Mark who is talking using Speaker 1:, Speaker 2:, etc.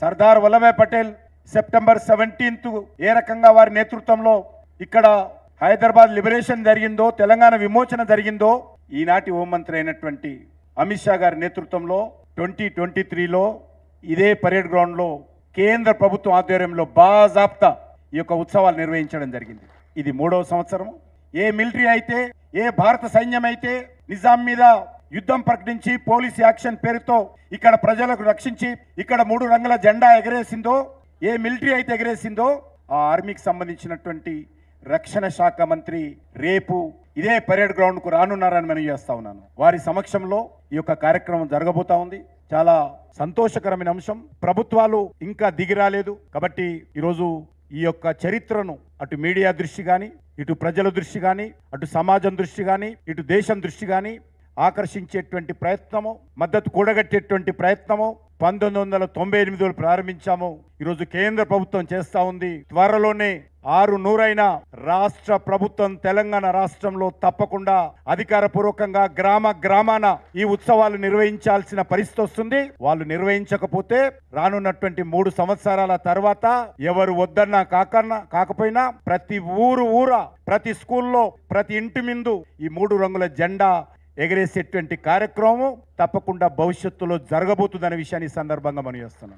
Speaker 1: Sardar Vallabhbhai Patel September 17th ఏ రకంగా వారి నేతృత్వంలో ఇక్కడ హైదరాబాద్ లిబరేషన్ జరిగిందో, తెలంగాణ విమోచన జరిగిందో, ఈనాటి హోంమంత్రి అయినటువంటి అమిత్ షా గారి నేతృత్వంలో 2023లో ఇదే పరేడ్ గ్రౌండ్లో కేంద్ర ప్రభుత్వం ఆధ్వర్యంలో బాజాప్తా ఈ యొక్క ఉత్సవాలు నిర్వహించడం జరిగింది. ఇది 3వ సంవత్సరం. ఏ మిలిటరీ అయితే, ఏ భారత సైన్యం అయితే నిజాం మీద యుద్ధం ప్రకటించి పోలీస్ యాక్షన్ పేరుతో ఇక్కడ ప్రజలకు రక్షించి ఇక్కడ 3 రంగుల జెండా ఎగరేసిందో, ఏ మిలిటరీ అయితే ఎగరేసిందో, ఆ ఆర్మీకి సంబంధించినటువంటి రక్షణ శాఖ మంత్రి రేపు ఇదే పరేడ్ గ్రౌండ్ కు రానున్నారని మనం చేస్తా ఉన్నాను. వారి సమక్షంలో ఈ యొక్క కార్యక్రమం జరగబోతా ఉంది. చాలా సంతోషకరమైన అంశం. ప్రభుత్వాలు ఇంకా దిగి రాలేదు కాబట్టి ఈరోజు ఈ యొక్క చరిత్రను అటు మీడియా దృష్టి కానీ, ఇటు ప్రజల దృష్టి కానీ, అటు సమాజం దృష్టి కానీ, ఇటు దేశం దృష్టి కానీ ఆకర్షించేటువంటి ప్రయత్నము, మద్దతు కూడగట్టేటువంటి ప్రయత్నము 1998లో ప్రారంభించాము. ఈరోజు కేంద్ర ప్రభుత్వం చేస్తా ఉంది. త్వరలోనే 600 రాష్ట్ర ప్రభుత్వం తెలంగాణ రాష్ట్రంలో తప్పకుండా అధికారపూర్వకంగా గ్రామాన ఈ ఉత్సవాలు నిర్వహించాల్సిన పరిస్థితి వస్తుంది. వాళ్ళు నిర్వహించకపోతే రానున్నటువంటి 3 సంవత్సరాల తర్వాత ఎవరు వద్దన్నా కాకపోయినా ప్రతి ప్రతి స్కూల్లో, ప్రతి ఇంటి ముందు ఈ 3 రంగుల జెండా ఎగరేసేటువంటి కార్యక్రమం తప్పకుండా భవిష్యత్తులో జరగబోతుందనే విషయాన్ని ఈ సందర్భంగా మనం చేస్తున్నాం.